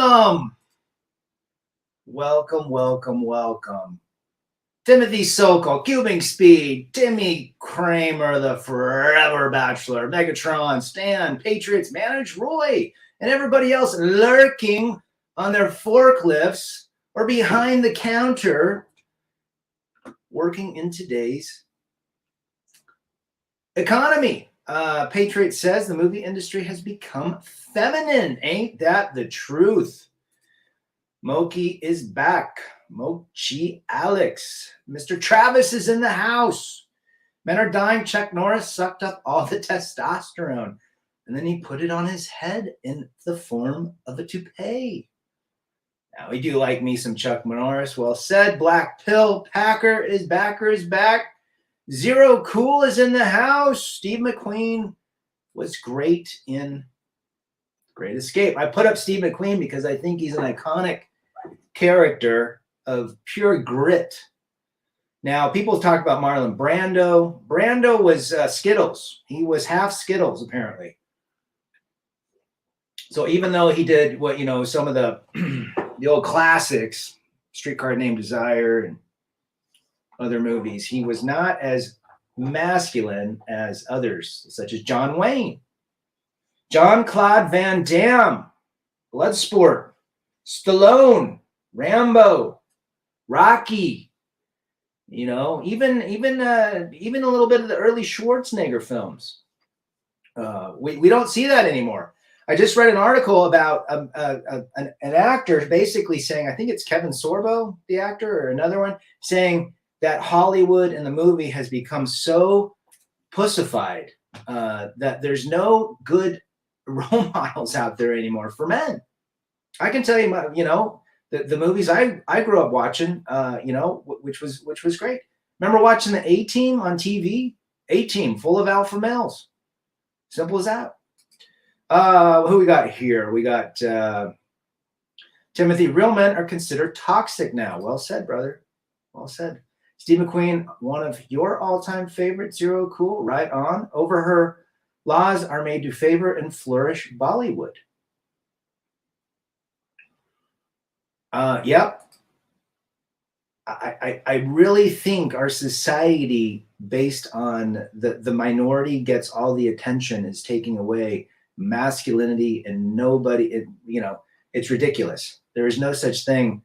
Welcome. Welcome. Timothy Sokol, Cubing Speed, Timmy Kramer, the Forever Bachelor, Megatron, Stan, Patriots, Manage Roy, and everybody else lurking on their forklifts or behind the counter working in today's economy. Patriot says the movie industry has become feminine. Ain't that the truth? Moki is back. Mochi Alex. Mr. Travis is in the house. Men are dying. Chuck Norris sucked up all the testosterone, and then he put it on his head in the form of a toupee. Now, we do like me some Chuck Norris. Well said. Black Pill. Packer is back. Zero Cool is in the house. Steve McQueen was great in Great Escape. I put up Steve McQueen because I think he's an iconic character of pure grit. Now, people talk about Marlon Brando. Brando was Skittles. He was half Skittles, apparently. So even though he did some of the the old classics, Streetcar Named Desire and other movies, he was not as masculine as others, such as John Wayne, Jean-Claude Van Damme, Bloodsport, Stallone, Rambo, Rocky, even a little bit of the early Schwarzenegger films. We don't see that anymore. I just read an article about an actor basically saying, I think it's Kevin Sorbo, the actor, or another one, saying that Hollywood and the movie has become so pussified that there's no good role models out there anymore for men. I can tell you, the movies I grew up watching, which was great. Remember watching the A-Team on TV? A-Team, full of alpha males. Simple as that. Who we got here? We got Timothy. Real men are considered toxic now. Well said, brother. Well said. Steve McQueen, one of your all-time favorites, Zero Cool, right on. Over her laws are made to favor and flourish Bollywood. Yep. I really think our society, based on the minority gets all the attention, is taking away masculinity, and it's ridiculous. There is no such thing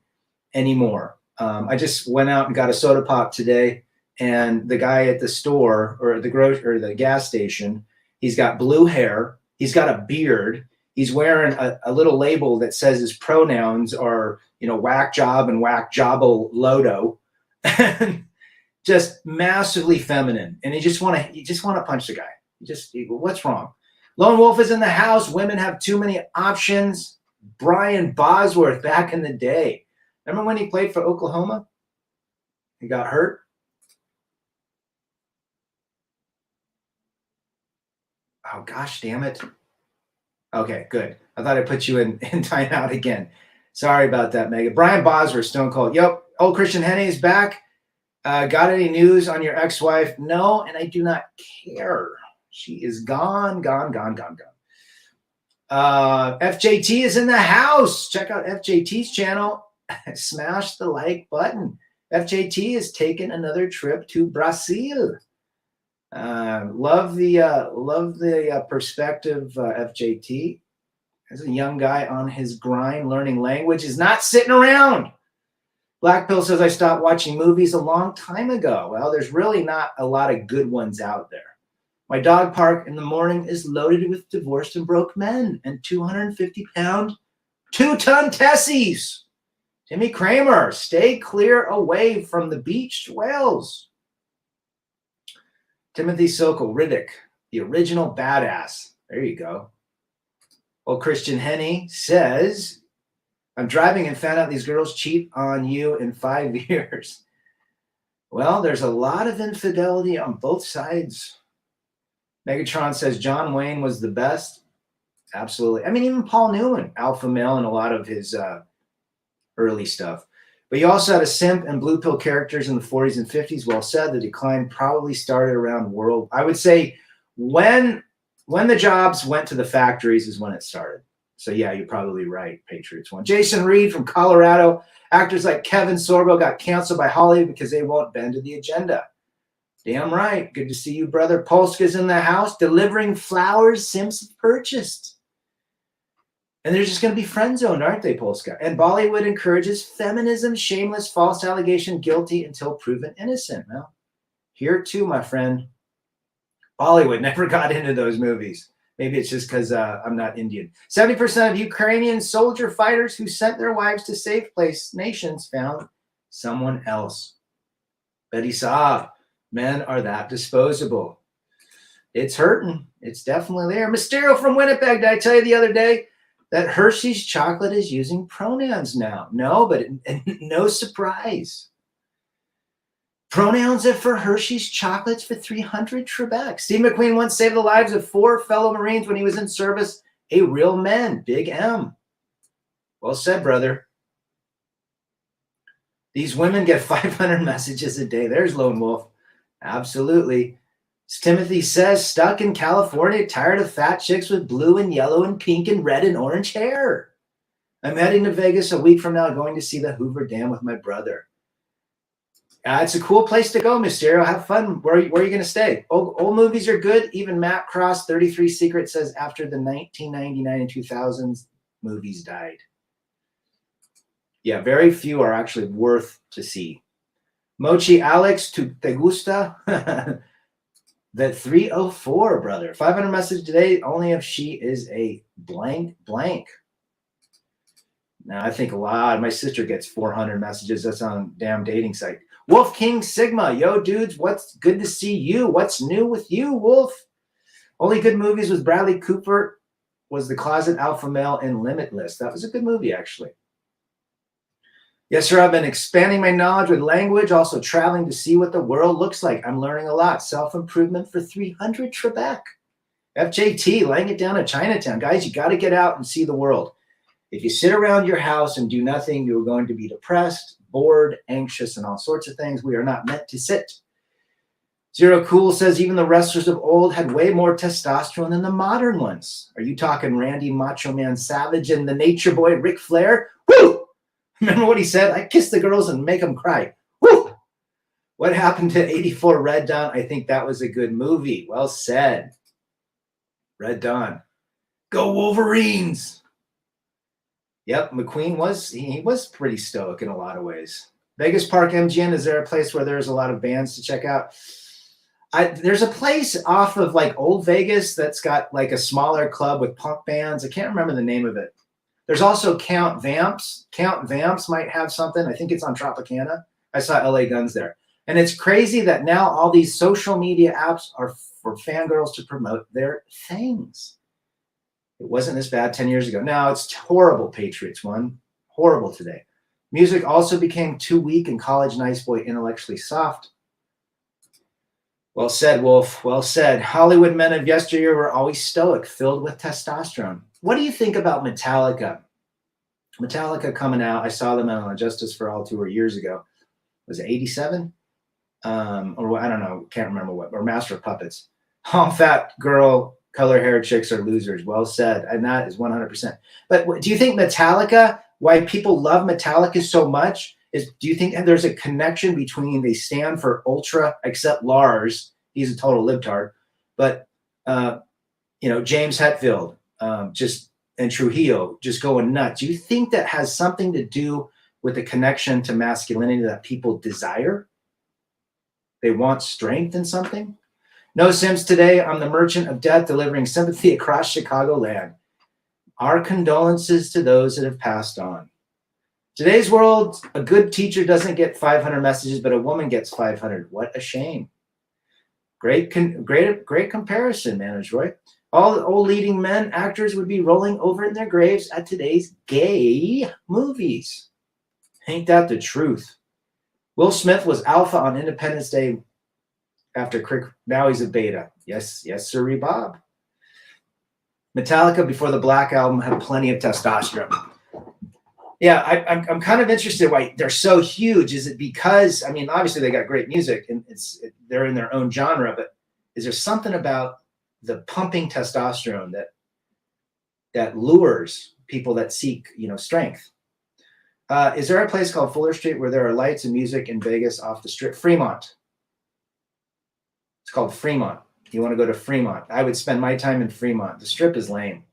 anymore. I just went out and got a soda pop today, and the guy at the store or the gas station, he's got blue hair, he's got a beard, he's wearing a little label that says his pronouns are whack job and whack jobbo lodo, and just massively feminine. And you just want to punch the guy. What's wrong? Lone Wolf is in the house. Women have too many options. Brian Bosworth back in the day. Remember when he played for Oklahoma? He got hurt. Oh, gosh, damn it. Okay, good. I thought I put you in timeout again. Sorry about that, Mega. Brian Bosworth, Stone Cold. Yep. Old Christian Henne is back. Got any news on your ex-wife? No, and I do not care. She is gone. FJT is in the house. Check out FJT's channel. Smash the like button. FJT has taken another trip to Brazil. Love the perspective, FJT. As a young guy on his grind, learning language, is not sitting around. Black Pill says, I stopped watching movies a long time ago. Well, there's really not a lot of good ones out there. My dog park in the morning is loaded with divorced and broke men and 250-pound, 2-ton Tessies. Timmy Kramer, stay clear away from the beached whales. Timothy Sokol, Riddick, the original badass. There you go. Well, Christian Henne says, I'm driving and found out these girls cheat on you in 5 years. Well, there's a lot of infidelity on both sides. Megatron says John Wayne was the best. Absolutely. I mean, even Paul Newman, alpha male in a lot of his early stuff. But you also had a simp and blue pill characters in the 40s and 50s. Well said. The decline probably started around I would say when the jobs went to the factories is when it started. So yeah, you're probably right. Patriots won. Jason Reed from Colorado. Actors like Kevin Sorbo got canceled by Hollywood because they won't bend to the agenda. Damn right. Good to see you, brother. Polska's in the house delivering flowers Sims purchased. And they're just going to be friend zoned, aren't they, Polska? And Bollywood encourages feminism, shameless, false allegation, guilty until proven innocent. Well, here too, my friend. Bollywood never got into those movies. Maybe it's just because I'm not Indian. 70% of Ukrainian soldier fighters who sent their wives to safe place nations found someone else. Betty Saab, men are that disposable. It's hurting. It's definitely there. Mysterio from Winnipeg. Did I tell you the other day that Hershey's chocolate is using pronouns now? No, but no surprise. Pronouns are for Hershey's chocolates for 300 Trebek. Steve McQueen once saved the lives of 4 fellow Marines when he was in service. A real man, Big M. Well said, brother. These women get 500 messages a day. There's Lone Wolf. Absolutely. Timothy says, stuck in California, tired of fat chicks with blue and yellow and pink and red and orange hair. I'm heading to Vegas a week from now, going to see the Hoover Dam with my brother. It's a cool place to go, Mysterio. Have fun. Where are you going to stay? Old movies are good. Even Matt Cross, 33 Secret, says after the 1999 and 2000s, movies died. Yeah, very few are actually worth to see. Mochi Alex, te gusta? The 304, brother. 500 message today, only if she is a blank blank. Now, I think a lot. My sister gets 400 messages. That's on a damn dating site. Wolf King Sigma. Yo, dudes, what's good to see you? What's new with you, Wolf? Only good movies with Bradley Cooper was The Closet Alpha Male and Limitless. That was a good movie, actually. Yes, sir. I've been expanding my knowledge with language, also traveling to see what the world looks like. I'm learning a lot. Self-improvement for 300 Trebek. FJT, laying it down in Chinatown. Guys, you got to get out and see the world. If you sit around your house and do nothing, you're going to be depressed, bored, anxious, and all sorts of things. We are not meant to sit. Zero Cool says even the wrestlers of old had way more testosterone than the modern ones. Are you talking Randy Macho Man Savage and the Nature Boy Ric Flair? Woo! Remember what he said? I kiss the girls and make them cry. Woo! What happened to 84 Red Dawn? I think that was a good movie. Well said. Red Dawn. Go Wolverines! Yep, McQueen was pretty stoic in a lot of ways. Vegas Park MGM, is there a place where there's a lot of bands to check out? There's a place off of like Old Vegas that's got like a smaller club with punk bands. I can't remember the name of it. There's also Count Vamps. Count Vamps might have something. I think it's on Tropicana. I saw LA Guns there. And it's crazy that now all these social media apps are for fangirls to promote their things. It wasn't this bad 10 years ago. Now it's horrible, Patriots won. Horrible today. Music also became too weak and college nice boy intellectually soft. Well said, Wolf. Well said. Hollywood men of yesteryear were always stoic, filled with testosterone. What do you think about Metallica? Metallica coming out. I saw them on Justice for All tour years ago. Was it 87? Or I don't know. Can't remember what. Or Master of Puppets. All fat girl, color hair chicks are losers. Well said. And that is 100%. But do you think Metallica, why people love Metallica so much, do you think there's a connection between they stand for ultra, except Lars, he's a total libtard, but James Hetfield, and Trujillo just going nuts. Do you think that has something to do with the connection to masculinity that people desire? They want strength in something? No Sims today. I'm the merchant of death delivering sympathy across Chicagoland. Our condolences to those that have passed on. Today's world, a good teacher doesn't get 500 messages, but a woman gets 500. What a shame. Great comparison, Manager Roy. All the old leading men, actors would be rolling over in their graves at today's gay movies. Ain't that the truth? Will Smith was alpha on Independence Day after now he's a beta. Yes, sirree, Bob. Metallica before the Black Album had plenty of testosterone. Yeah, I'm kind of interested why they're so huge. Is it because, I mean, obviously they got great music and they're in their own genre, but is there something about the pumping testosterone that that lures people that seek, strength. Is there a place called Fuller Street where there are lights and music in Vegas off the strip? Fremont. It's called Fremont. You want to go to Fremont? I would spend my time in Fremont. The strip is lame.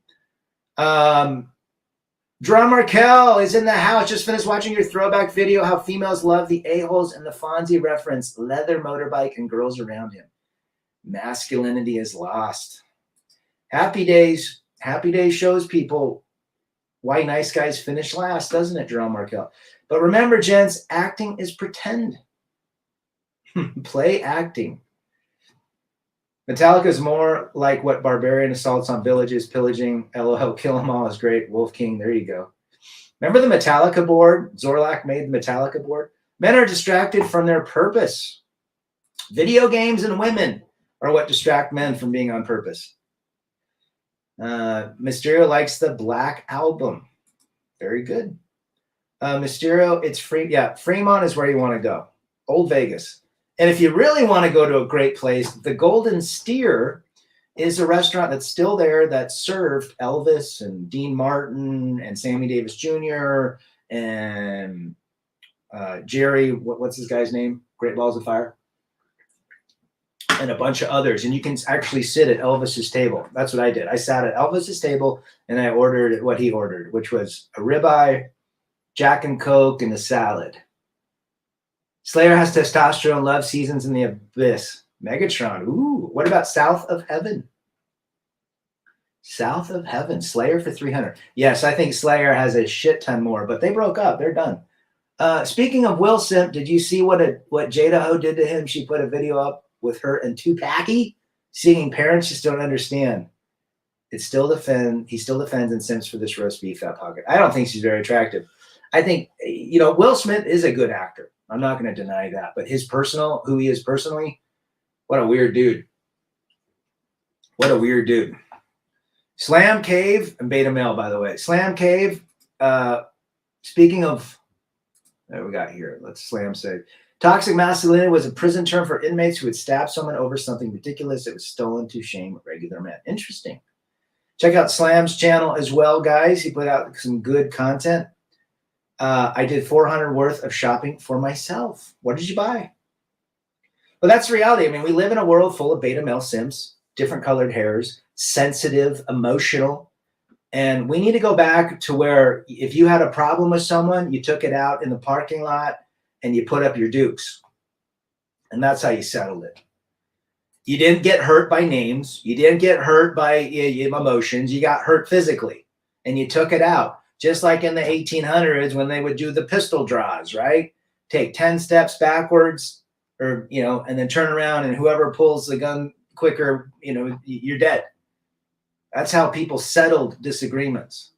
Drum Markel is in the house. Just finished watching your throwback video, how females love the a-holes and the Fonzie reference, leather motorbike and girls around him. Masculinity is lost. Happy Days shows people why nice guys finish last, doesn't it, Jerome Markel? But remember, gents, acting is pretend. Play acting. Metallica is more like what Barbarian assaults on villages, pillaging. LOL, Kill 'Em All is great. Wolf King, there you go. Remember the Metallica board? Zorlak made the Metallica board. Men are distracted from their purpose. Video games and women are what distract men from being on purpose. Mysterio likes the Black Album. Very good. Mysterio, it's free. Yeah, Fremont is where you want to go. Old Vegas. And if you really want to go to a great place, the Golden Steer is a restaurant that's still there that served Elvis and Dean Martin and Sammy Davis Jr. and Jerry, what's this guy's name? Great Balls of Fire. And a bunch of others. And you can actually sit at Elvis's table. That's what I did. I sat at Elvis's table and I ordered what he ordered, which was a ribeye, Jack and Coke, and a salad. Slayer has testosterone, love, Seasons in the Abyss. Megatron. Ooh, what about South of Heaven? South of Heaven. Slayer for 300. Yes, I think Slayer has a shit ton more, but they broke up. They're done. Speaking of Will Simp, did you see what Jada Ho did to him? She put a video up with her and Tupac singing Parents Just Don't Understand. He still defends and simps for this roast beef out pocket. I don't think she's very attractive. I think, Will Smith is a good actor. I'm not going to deny that. But who he is personally, what a weird dude. What a weird dude. Slam Cave and Beta Male, by the way. Slam Cave, speaking of, what we got here? Let's Slam say. Toxic masculinity was a prison term for inmates who would stab someone over something ridiculous that was stolen to shame regular men. Interesting. Check out Slam's channel as well, guys. He put out some good content. I did $400 worth of shopping for myself. What did you buy? Well, that's reality. I mean, we live in a world full of beta male simps, different colored hairs, sensitive, emotional. And we need to go back to where if you had a problem with someone, you took it out in the parking lot and you put up your dukes. And that's how you settled it. You didn't get hurt by names. You didn't get hurt by emotions. You got hurt physically and you took it out. Just like in the 1800s when they would do the pistol draws, right? Take 10 steps backwards and then turn around and whoever pulls the gun quicker, you're dead. That's how people settled disagreements.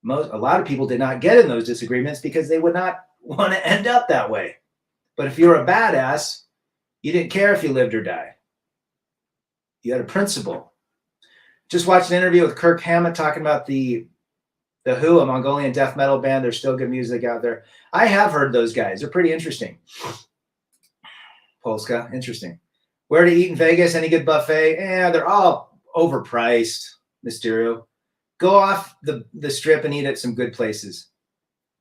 A lot of people did not get in those disagreements because they would not want to end up that way. But if you're a badass, you didn't care if you lived or died. You had a principle. Just watched an interview with Kirk Hammett talking about the Who, a Mongolian death metal band. There's still good music out there. I have heard those guys. They're pretty interesting. Polska, interesting. Where to eat in Vegas? Any good buffet? They're all overpriced. Mysterio. Go off the strip and eat at some good places.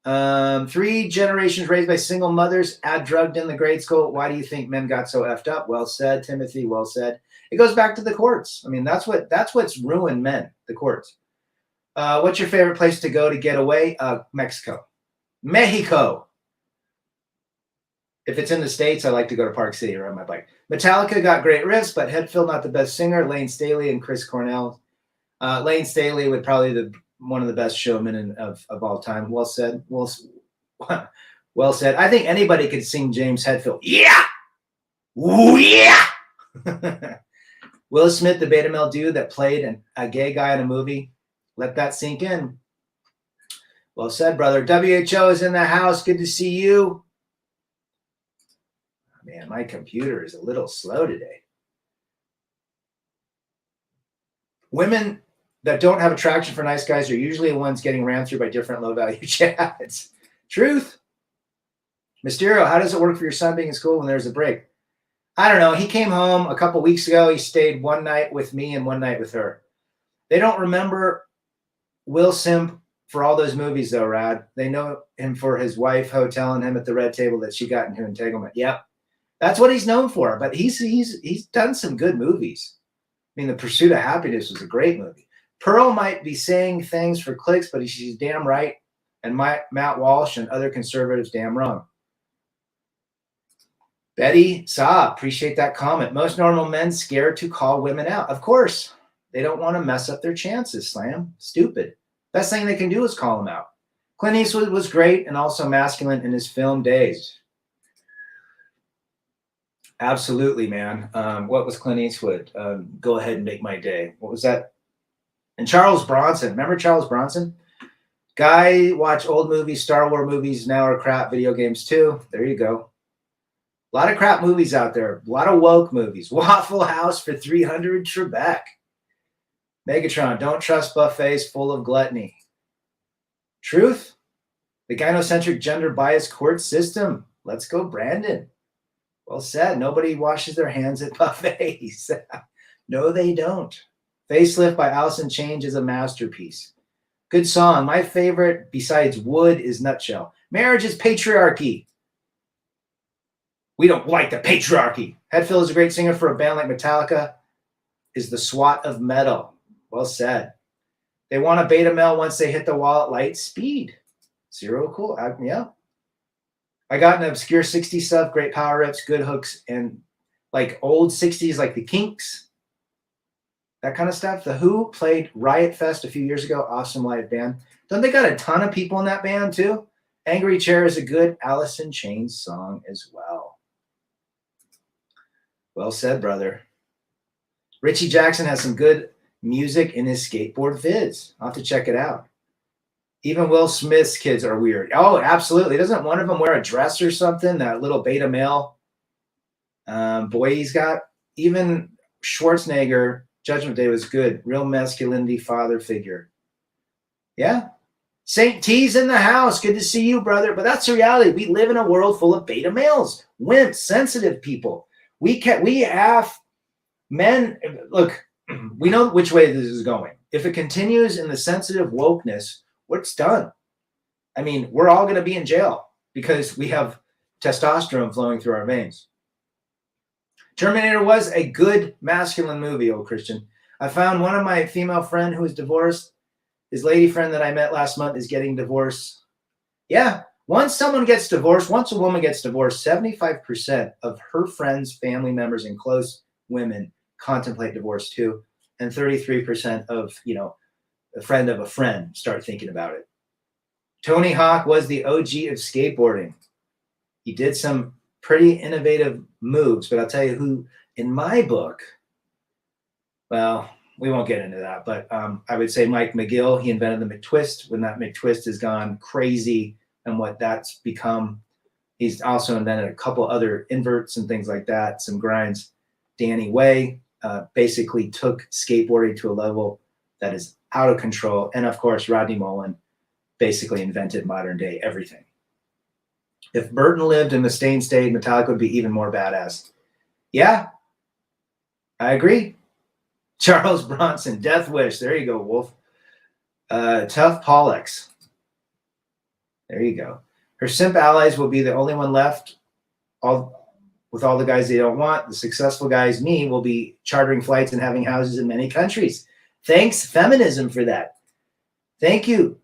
3 generations raised by single mothers, drugged in the grade school. Why do you think men got so effed up? Well said, Timothy. Well said. It goes back to the courts. I mean, that's what's ruined men, the courts. What's your favorite place to go to get away? Mexico. If it's in the States, I like to go to Park City or on my bike. Metallica got great riffs, but Hetfield not the best singer. Lane Staley and Chris Cornell. Lane Staley would probably one of the best showmen of all time. Well said. Well said. I think anybody could sing James Hetfield. Yeah! Ooh, yeah! Will Smith, the beta male dude that played a gay guy in a movie. Let that sink in. Well said, brother. WHO is in the house. Good to see you. Man, my computer is a little slow today. Women that don't have attraction for nice guys are usually the ones getting ran through by different low-value chads. Truth. Mysterio, how does it work for your son being in school when there's a break? I don't know. He came home a couple weeks ago. He stayed one night with me and one night with her. They don't remember Will Simp for all those movies, though, Rad. They know him for his wife hoteling him at the red table that she got into entanglement. Yep. That's what he's known for. But he's done some good movies. I mean, The Pursuit of Happiness was a great movie. Pearl might be saying things for clicks, but she's damn right. And Matt Walsh and other conservatives damn wrong. Betty Saab, appreciate that comment. Most normal men scared to call women out. Of course. They don't want to mess up their chances, Slam. Stupid. Best thing they can do is call them out. Clint Eastwood was great and also masculine in his film days. Absolutely, man. What was Clint Eastwood? Go ahead and make my day. What was that? And Charles Bronson. Remember Charles Bronson? Guy, watch old movies, Star Wars movies now are crap, video games too. There you go. A lot of crap movies out there. A lot of woke movies. Waffle House for 300, Trebek. Megatron, don't trust buffets full of gluttony. Truth? The gynocentric gender biased court system. Let's go, Brandon. Well said. Nobody washes their hands at buffets. No, they don't. Facelift by Allison Change is a masterpiece. Good song. My favorite, besides Wood, is Nutshell. Marriage is patriarchy. We don't like the patriarchy. Hetfield is a great singer for a band like Metallica. Is the SWAT of metal. Well said. They want a beta male once they hit the wall at light speed. Zero cool. Yeah. I got an obscure 60s stuff, great power rips, good hooks, and like old 60s, like the Kinks, that kind of stuff. The Who played Riot Fest a few years ago. Awesome live band. Don't they got a ton of people in that band too? Angry Chair is a good Allison Chains song as well. Well said, brother. Richie Jackson has some good music in his skateboard vids. I'll have to check it out. Even Will Smith's kids are weird. Oh, absolutely. Doesn't one of them wear a dress or something? That little beta male boy he's got. Even Schwarzenegger, Judgment Day was good. Real masculinity father figure. Yeah. St. T's in the house. Good to see you, brother. But that's the reality. We live in a world full of beta males, wimps, sensitive people. We have men. Look, we know which way this is going. If it continues in the sensitive wokeness, what's done? I mean, we're all going to be in jail because we have testosterone flowing through our veins. Terminator was a good masculine movie, old Christian. I found one of my female friend who is divorced. His lady friend that I met last month is getting divorced. Yeah, once a woman gets divorced, 75% of her friends, family members, and close women contemplate divorce too. And 33% of, a friend of a friend start thinking about it. Tony Hawk was the OG of skateboarding. He did some pretty innovative moves, but I'll tell you who, in my book, well, we won't get into that, but I would say Mike McGill. He invented the McTwist. When that McTwist has gone crazy and what that's become, he's also invented a couple other inverts and things like that, some grinds. Danny Way basically took skateboarding to a level that is out of control. And of course, Rodney Mullen basically invented modern day everything. If Burton lived and Mustaine stayed, Metallica would be even more badass. Yeah, I agree. Charles Bronson, Death Wish. There you go, Wolf. Tough Pollux. There you go. Her simp allies will be the only one left. With all the guys they don't want. The successful guys, me, will be chartering flights and having houses in many countries. Thanks, feminism, for that. Thank you.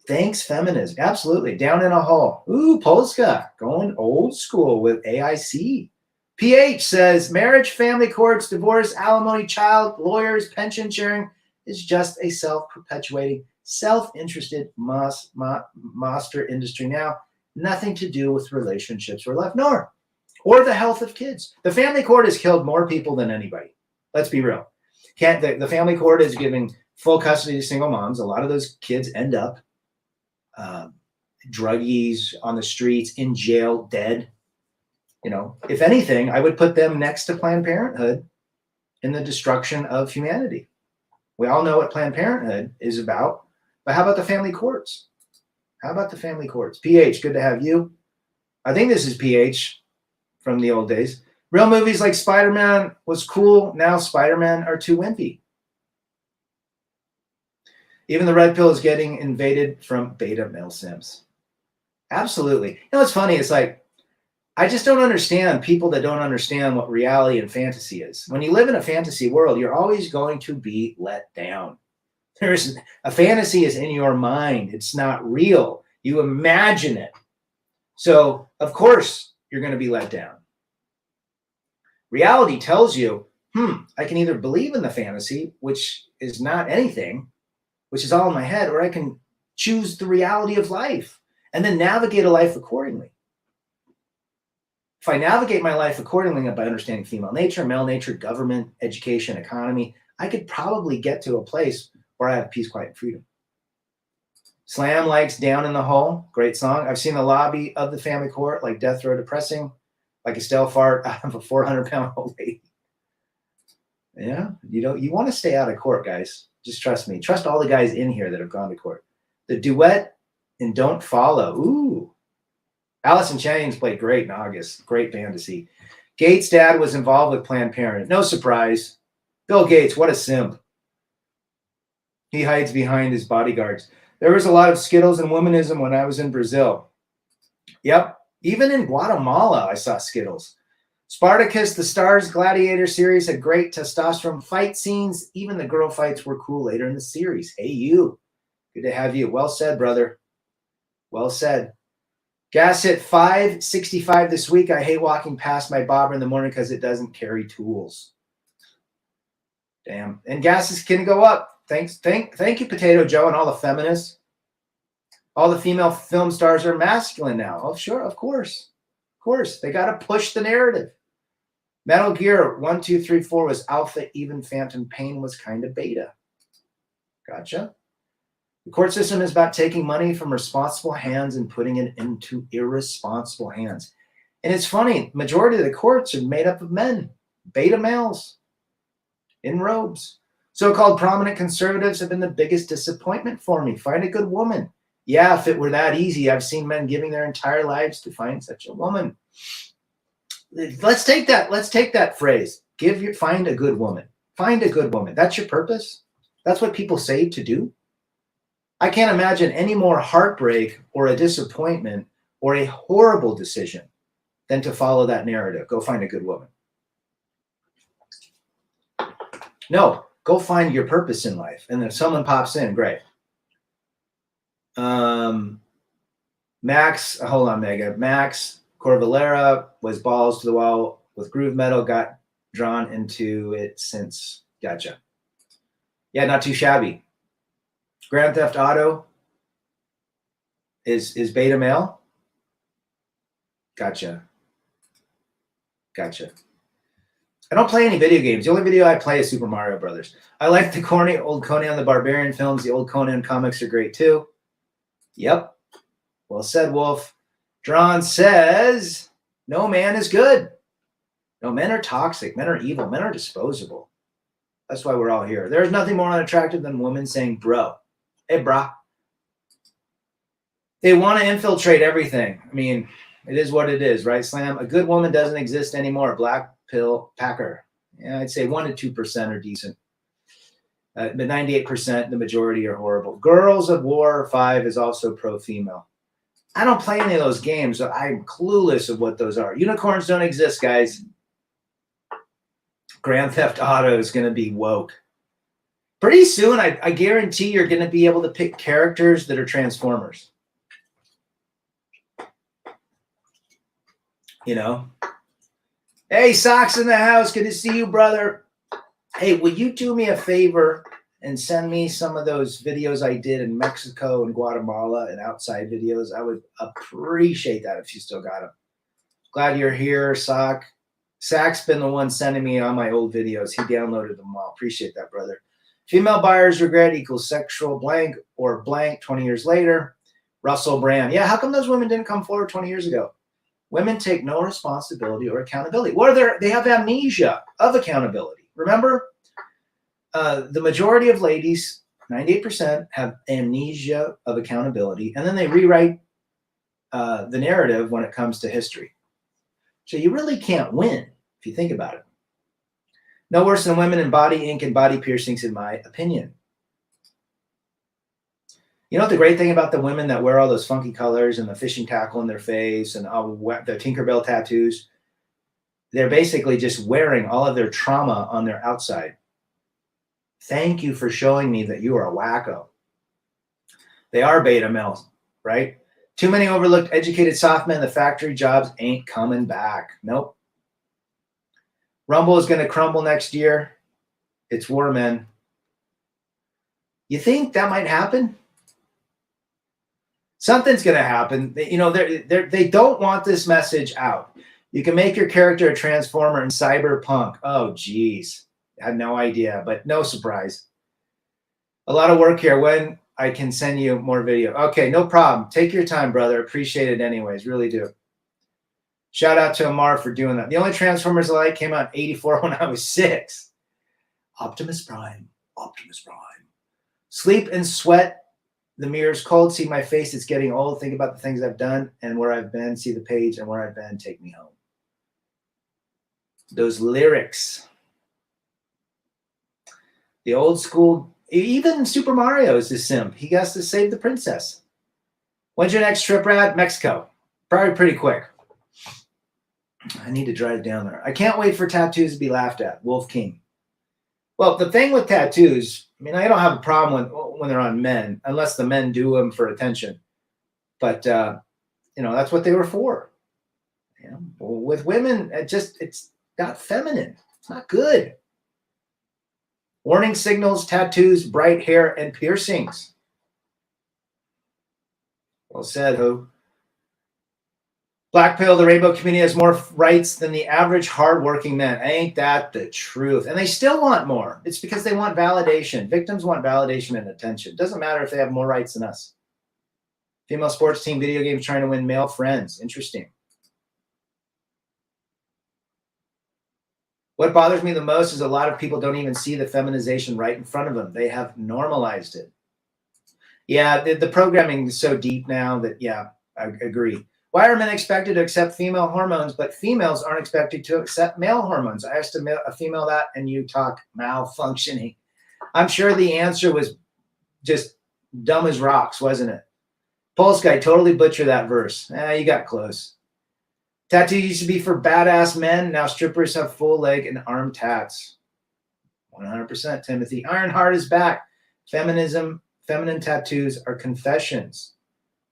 Thanks, feminism. Absolutely. Down in a hall. Ooh, Polska. Going old school with AIC. PH says, marriage, family courts, divorce, alimony, child, lawyers, pension sharing is just a self-perpetuating, self-interested monster industry now. Nothing to do with relationships or love, or the health of kids. The family court has killed more people than anybody. Let's be real. The family court is giving full custody to single moms. A lot of those kids end up druggies on the streets, in jail, dead. If anything, I would put them next to Planned Parenthood in the destruction of humanity. We all know what Planned Parenthood is about, but how about the family courts? PH, good to have you. I think this is PH from the old days. Real movies like Spider-Man was cool. Now Spider-Man are too wimpy. Even the red pill is getting invaded from beta male simps. Absolutely. You know, it's funny. It's like, I just don't understand people that don't understand what reality and fantasy is. When you live in a fantasy world, you're always going to be let down. There's a fantasy is in your mind. It's not real. You imagine it. So, of course, you're going to be let down. Reality tells you, I can either believe in the fantasy, which is not anything, which is all in my head, or I can choose the reality of life and then navigate a life accordingly. If I navigate my life accordingly by understanding female nature, male nature, government, education, economy, I could probably get to a place where I have peace, quiet, and freedom. Slam likes Down in the Hole. Great song. I've seen the lobby of the family court like Death Row Depressing, like Estelle fart out of a 400-pound old lady. Yeah, you want to stay out of court, guys. Just trust me. Trust all the guys in here that have gone to court. The duet in Don't Follow. Ooh. Allison Jennings played great in August. Great band to see. Gates' dad was involved with Planned Parenthood. No surprise. Bill Gates, what a simp. He hides behind his bodyguards. There was a lot of Skittles and womanism when I was in Brazil. Yep. Even in Guatemala, I saw Skittles. Spartacus, the Stars Gladiator series had great testosterone fight scenes. Even the girl fights were cool later in the series. Hey, you. Good to have you. Well said, brother. Well said. Gas hit 565 this week. I hate walking past my bobber in the morning because it doesn't carry tools. Damn. And gas is going to go up. Thank you, Potato Joe, and all the feminists. All the female film stars are masculine now. Oh, sure, of course. Of course. They got to push the narrative. Metal Gear 1, 2, 3, 4 was alpha, even Phantom Pain was kind of beta. Gotcha. The court system is about taking money from responsible hands and putting it into irresponsible hands. And it's funny, majority of the courts are made up of men, beta males, in robes. So-called prominent conservatives have been the biggest disappointment for me. Find a good woman. Yeah, if it were that easy, I've seen men giving their entire lives to find such a woman. Let's take that phrase. Find a good woman. Find a good woman. That's your purpose? That's what people say to do? I can't imagine any more heartbreak or a disappointment or a horrible decision than to follow that narrative. Go find a good woman. No, go find your purpose in life. And if someone pops in, great. Max, hold on, Mega. Max Corvalera was balls to the wall with groove metal, got drawn into it since. Gotcha. Yeah, not too shabby. Grand Theft Auto is beta male. Gotcha. I don't play any video games. The only video I play is Super Mario Brothers. I like the corny old Conan the Barbarian films. The old Conan comics are great too. Yep. Well said, Wolf. Drawn says, no man is good. No, men are toxic. Men are evil. Men are disposable. That's why we're all here. There's nothing more unattractive than women saying, bro. Hey, brah. They want to infiltrate everything. I mean, it is what it is, right, Slam? A good woman doesn't exist anymore. Black pill packer. Yeah, I'd say 1% to 2% are decent. But 98%, the majority are horrible. Girls of War 5 is also pro-female. I don't play any of those games, so I'm clueless of what those are. Unicorns don't exist, guys. Grand Theft Auto is going to be woke. Pretty soon, I guarantee you're going to be able to pick characters that are Transformers. You know? Hey, Socks in the house. Good to see you, brother. Hey, will you do me a favor and send me some of those videos I did in Mexico and Guatemala and outside videos? I would appreciate that if you still got them. Glad you're here, Sock. Sack's been the one sending me on my old videos. He downloaded them all. Appreciate that, brother. Female buyer's regret equals sexual blank or blank 20 years later. Russell Brand. Yeah, how come those women didn't come forward 20 years ago? Women take no responsibility or accountability. They have amnesia of accountability. Remember, the majority of ladies, 98%, have amnesia of accountability, and then they rewrite the narrative when it comes to history. So you really can't win if you think about it. No worse than women in body ink and body piercings, in my opinion. You know what the great thing about the women that wear all those funky colors and the fishing tackle in their face and all the Tinkerbell tattoos? They're basically just wearing all of their trauma on their outside. Thank you for showing me that you are a wacko. They are beta males, right? Too many overlooked educated soft men. The factory jobs ain't coming back. Nope. Rumble is going to crumble next year. It's war, men. You think that might happen? Something's going to happen. You know, they don't want this message out. You can make your character a transformer in Cyberpunk. Oh, geez. I had no idea, but no surprise. A lot of work here. When I can send you more video. Okay, no problem. Take your time, brother. Appreciate it anyways. Really do. Shout out to Amar for doing that. The only Transformers I like came out in 84 when I was 6. Optimus Prime. Optimus Prime. Sleep and sweat. The mirror's cold. See my face. It's getting old. Think about the things I've done and where I've been. See the page and where I've been. Take me home. Those lyrics. The old school. Even Super Mario is a simp. He has to save the princess. When's your next trip, Brad? Mexico. Probably pretty quick. I need to drive down there. I can't wait for tattoos to be laughed at. Wolf King. Well, the thing with tattoos, I mean, I don't have a problem when they're on men, unless the men do them for attention. But, you know, that's what they were for. You know, with women, it's not feminine. It's not good. Warning signals, tattoos, bright hair, and piercings. Well said, Who. Black pill, the rainbow community has more rights than the average hardworking man. Ain't that the truth? And they still want more. It's because they want validation. Victims want validation and attention. Doesn't matter if they have more rights than us. Female sports team video games trying to win male friends. Interesting. What bothers me the most is a lot of people don't even see the feminization right in front of them. They have normalized it. Yeah, the programming is so deep now that, yeah, I agree. Why are men expected to accept female hormones, but females aren't expected to accept male hormones? I asked a female that, and you talk malfunctioning. I'm sure the answer was just dumb as rocks, wasn't it? Pulse guy, totally butcher that verse. You got close. Tattoo used to be for badass men. Now strippers have full leg and arm tats. 100%, Timothy. Ironheart is back. Feminism, feminine tattoos are confessions.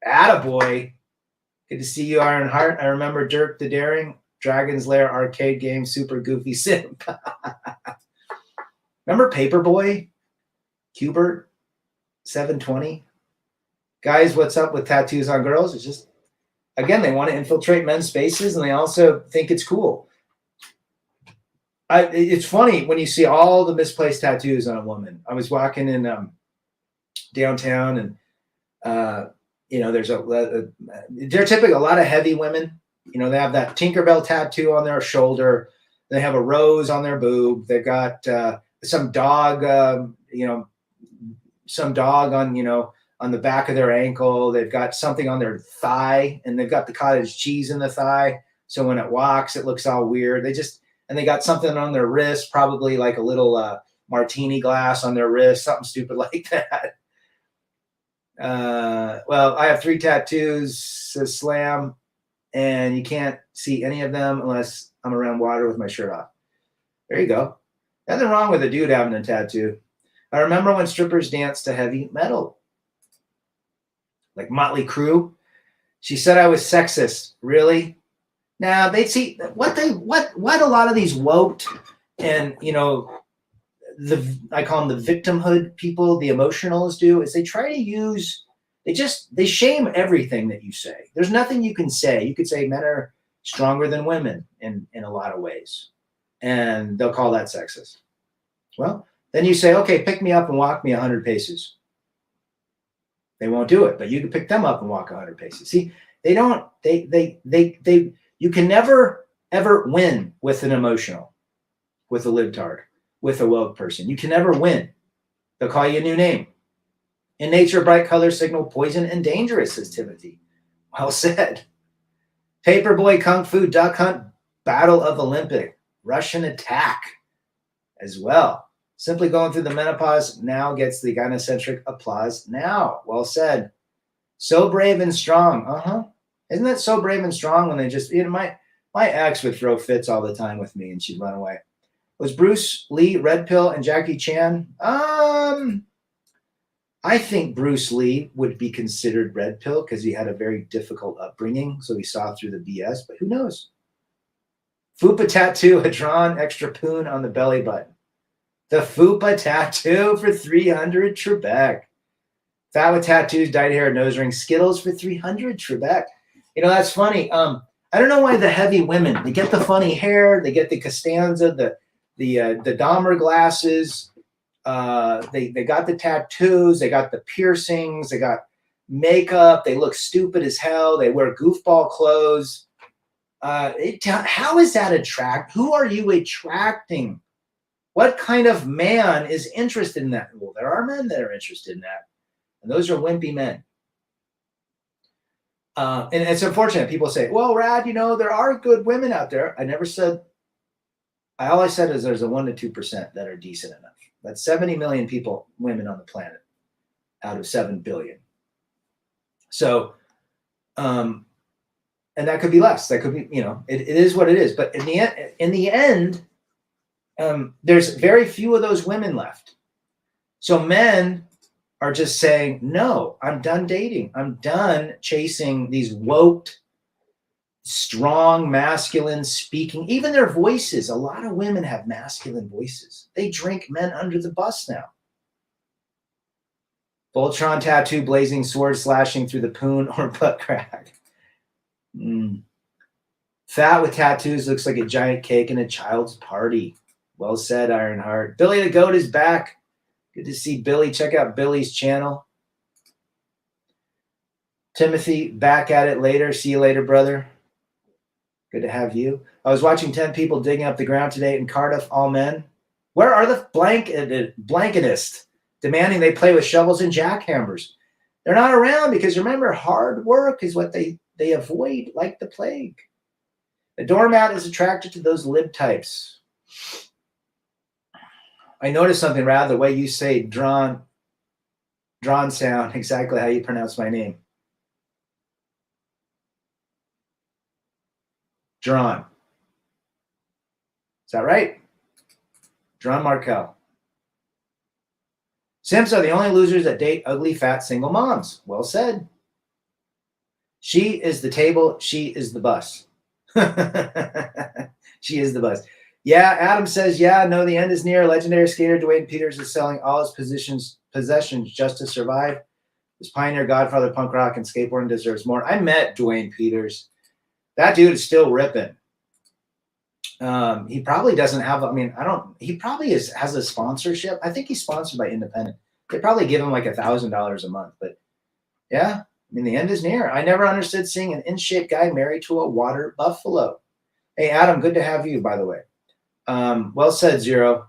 Attaboy. Good to see you, Ironheart. I remember Dirk the Daring, Dragon's Lair arcade game, super goofy simp. Remember Paperboy? Hubert? 720? Guys, what's up with tattoos on girls? It's just, again, they want to infiltrate men's spaces, and they also think it's cool. It's funny when you see all the misplaced tattoos on a woman. I was walking in downtown, and you know, there's they're typically a lot of heavy women. You know, they have that Tinkerbell tattoo on their shoulder. They have a rose on their boob. They've got some dog, some dog on, on the back of their ankle. They've got something on their thigh, and they've got the cottage cheese in the thigh. So when it walks, it looks all weird. And they got something on their wrist, probably like a little martini glass on their wrist, something stupid like that. Well, I have 3 tattoos, says Slam, and you can't see any of them unless I'm around water with my shirt off. There you go. Nothing wrong with a dude having a tattoo. I remember when strippers danced to heavy metal, like Motley Crue. She said I was sexist. Really? Now they see what a lot of these woke and I call them the victimhood people, the emotionalists do, is they try to use, they shame everything that you say. There's nothing you can say. You could say men are stronger than women in a lot of ways, and they'll call that sexist. Well, then you say, okay, pick me up and walk me 100 paces. They won't do it, but you can pick them up and walk 100 paces. See, you can never, ever win with an emotional, with a libtard, with a woke person. You can never win. They'll call you a new name. In nature, bright colors signal poison and dangerous, says Timothy. Well said. Paperboy, Kung Fu, Duck Hunt, Battle of Olympic, Russian attack as well. Simply going through the menopause now gets the gynocentric applause now. Well said. So brave and strong. Isn't that so brave and strong when they just, my ex would throw fits all the time with me and she'd run away. Was Bruce Lee Red Pill and Jackie Chan? I think Bruce Lee would be considered Red Pill because he had a very difficult upbringing. So he saw through the BS, but who knows? Fupa tattoo, a drawn extra poon on the belly button. The Fupa tattoo for 300 Trebek. Fat with tattoos, dyed hair, nose ring, Skittles for 300 Trebek. That's funny. I don't know why the heavy women, they get the funny hair, they get the Costanza, the Dahmer glasses, they got the tattoos, they got the piercings, they got makeup, they look stupid as hell, they wear goofball clothes. How is that attract? Who are you attracting? What kind of man is interested in that? Well, there are men that are interested in that, and those are wimpy men. And it's unfortunate. People say, well, Rad, there are good women out there. I never said, I always said is there's a 1% to 2% that are decent enough. That's 70 million people, women on the planet out of 7 billion. So, and that could be less. That could be, it is what it is. But in the end, there's very few of those women left. So men are just saying, no, I'm done dating. I'm done chasing these woke, strong, masculine speaking, even their voices. A lot of women have masculine voices. They drink men under the bus now. Voltron tattoo, blazing sword slashing through the poon or butt crack. Fat with tattoos looks like a giant cake in a child's party. Well said, Ironheart. Billy the Goat is back. Good to see Billy. Check out Billy's channel. Timothy, back at it later. See you later, brother. Good to have you. I was watching 10 people digging up the ground today in Cardiff, all men. Where are the blanketists demanding they play with shovels and jackhammers? They're not around because remember, hard work is what they avoid like the plague. The doormat is attracted to those lib types. I noticed something, Rad, the way you say drawn sound, exactly how you pronounce my name. Drawn. Is that right? Drawn Markel. Simps are the only losers that date ugly, fat, single moms. Well said. She is the table. She is the bus. She is the bus. Yeah, Adam says, yeah, no, the end is near. Legendary skater Dwayne Peters is selling all his possessions just to survive. This pioneer, godfather, punk rock, and skateboarding deserves more. I met Dwayne Peters. That dude is still ripping. He probably doesn't have, he probably has a sponsorship. I think he's sponsored by Independent. They probably give him like $1,000 a month. But yeah, the end is near. I never understood seeing an in-shape guy married to a water buffalo. Hey, Adam, good to have you, by the way. Well said, Zero.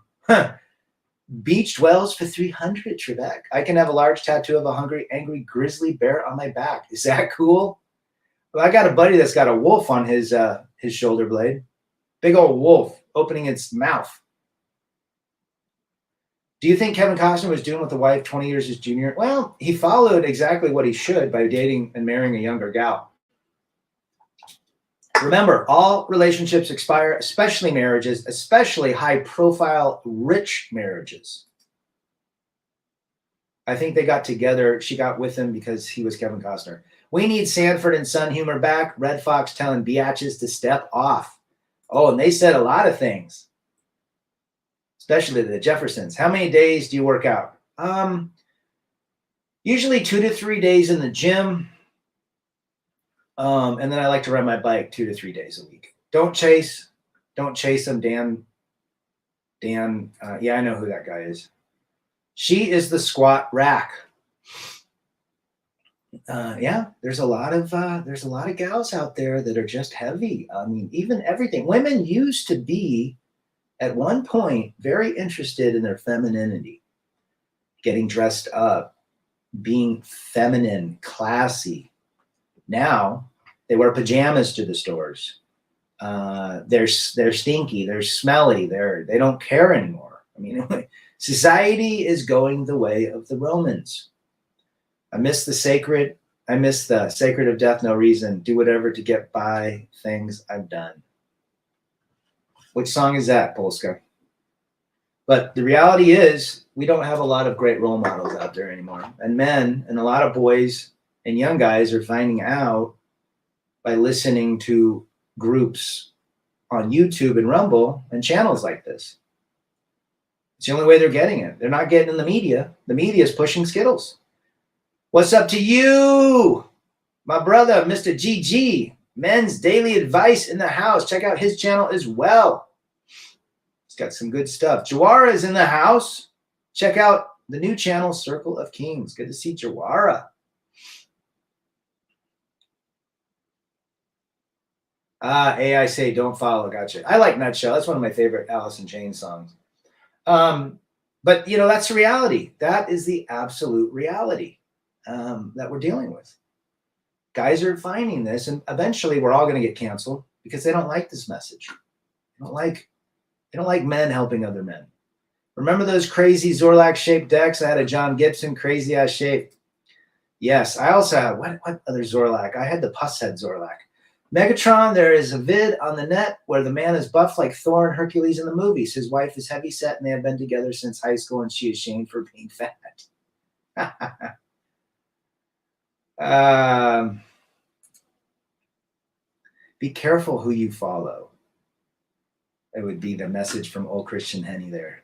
Beach dwells for 300, Trebek. I can have a large tattoo of a hungry, angry grizzly bear on my back. Is that cool? Well, I got a buddy that's got a wolf on his shoulder blade. Big old wolf opening its mouth. Do you think Kevin Costner was doing with the wife 20 years his junior? Well, he followed exactly what he should by dating and marrying a younger gal. Remember, all relationships expire, especially marriages, especially high-profile, rich marriages. I think they got together. She got with him because he was Kevin Costner. We need Sanford and Son humor back. Red Fox telling biatches to step off. Oh, and they said a lot of things, especially the Jeffersons. How many days do you work out? Usually 2 to 3 days in the gym. And then I like to ride my bike 2 to 3 days a week. Don't chase them, Dan. Yeah, I know who that guy is. She is the squat rack. Yeah, there's a lot of gals out there that are just heavy. Even everything. Women used to be at one point very interested in their femininity, getting dressed up, being feminine, classy. Now they wear pajamas to the stores. They're stinky. They're smelly. They don't care anymore. Society is going the way of the Romans. I miss the sacred of death, no reason. Do whatever to get by things I've done. Which song is that, Polska? But the reality is, we don't have a lot of great role models out there anymore. And men and a lot of boys and young guys are finding out by listening to groups on YouTube and Rumble and channels like this. It's the only way they're getting it. They're not getting in the media. The media is pushing Skittles. What's up to you, my brother, Mr. GG? Men's Daily Advice in the house. Check out his channel as well. He's got some good stuff. Jawara is in the house. Check out the new channel, Circle of Kings. Good to see Jawara. AI say don't follow. Gotcha. I like Nutshell. That's one of my favorite Alice in Chains songs. But you know, that's the reality. That is the absolute reality that we're dealing with. Guys are finding this, and eventually we're all going to get canceled because they don't like this message. They don't like men helping other men. Remember those crazy Zorlak shaped decks? I had a John Gibson crazy ass shape. Yes, I also have what other Zorlak? I had the Puss Head Zorlak. Megatron, there is a vid on the net where the man is buff like Thor and Hercules in the movies. His wife is heavy set and they have been together since high school and she is shamed for being fat. Be careful who you follow. It would be the message from old Christian Henny there.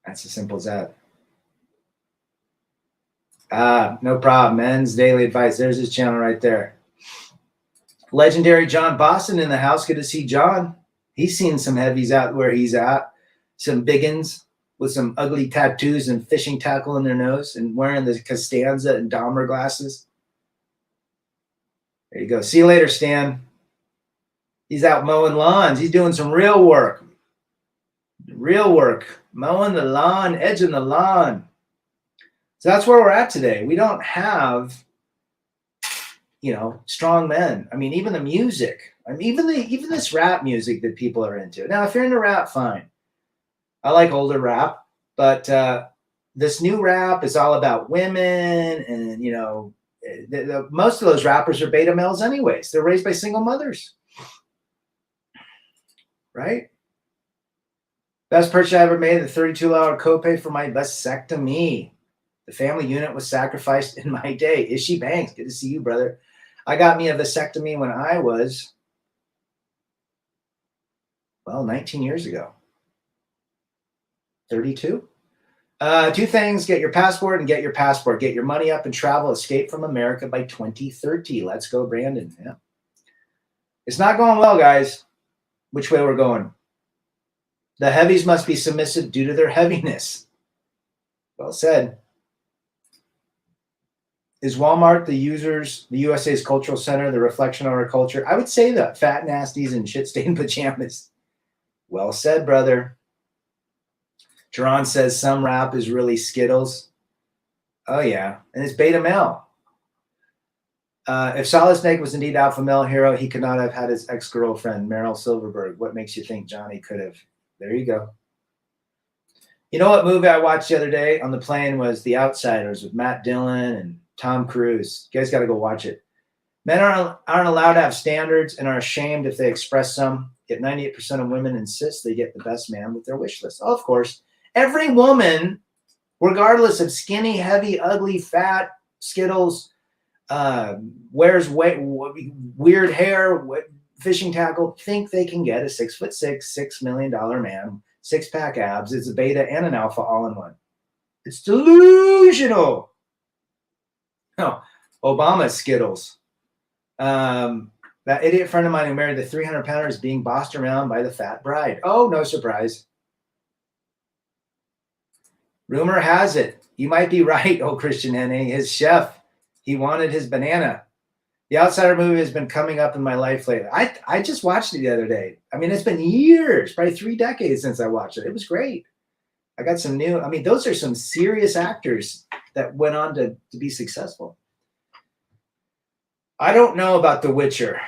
That's as simple as that. No problem. Men's Daily Advice. There's his channel right there. Legendary John Boston in the house. Good to see John. He's seen some heavies out where he's at. Some biggins with some ugly tattoos and fishing tackle in their nose and wearing the Costanza and Dahmer glasses. There you go. See you later, Stan. He's out mowing lawns. He's doing some real work. Real work. Mowing the lawn, edging the lawn. So that's where we're at today. We don't have, you know, strong men. I mean, even the music. I mean, even this rap music that people are into. Now, if you're into rap, fine. I like older rap, but this new rap is all about women, and you know, most of those rappers are beta males, anyways. They're raised by single mothers, right? Best purchase I ever made: the $32 copay for my vasectomy. The family unit was sacrificed in my day. Ishi Banks, good to see you, brother. I got me a vasectomy when I was, well, 19 years ago. 32. Two things: get your passport and get your passport. Get your money up and travel. Escape from America by 2030. Let's go, Brandon. Yeah. It's not going well, guys. Which way we're going? The heavies must be submissive due to their heaviness. Well said. Is Walmart the USA's cultural center, the reflection of our culture? I would say that. Fat nasties and shit-stained pajamas. Well said, brother. Jerron says some rap is really Skittles. Oh, yeah. And it's beta male. If Solid Snake was indeed alpha male hero, he could not have had his ex-girlfriend, Meryl Silverberg. What makes you think Johnny could have? There you go. You know what movie I watched the other day on the plane was The Outsiders with Matt Dillon and Tom Cruise. You guys got to go watch it. Men aren't allowed to have standards and are ashamed if they express some. Yet 98% of women insist they get the best man with their wish list. Oh, of course. Every woman, regardless of skinny, heavy, ugly, fat, Skittles, wears weird hair, fishing tackle, think they can get a 6'6", $6 million man, six-pack abs. It's a beta and an alpha all in one. It's delusional. No, Obama's Skittles. That idiot friend of mine who married the 300-pounder is being bossed around by the fat bride. Oh, no surprise. Rumor has it. You might be right, old Christian Henning. His chef, he wanted his banana. The Outsider movie has been coming up in my life lately. I just watched it the other day. I mean, it's been years, probably 3 decades since I watched it. It was great. I got some new, I mean, those are some serious actors that went on to be successful. I don't know about The Witcher,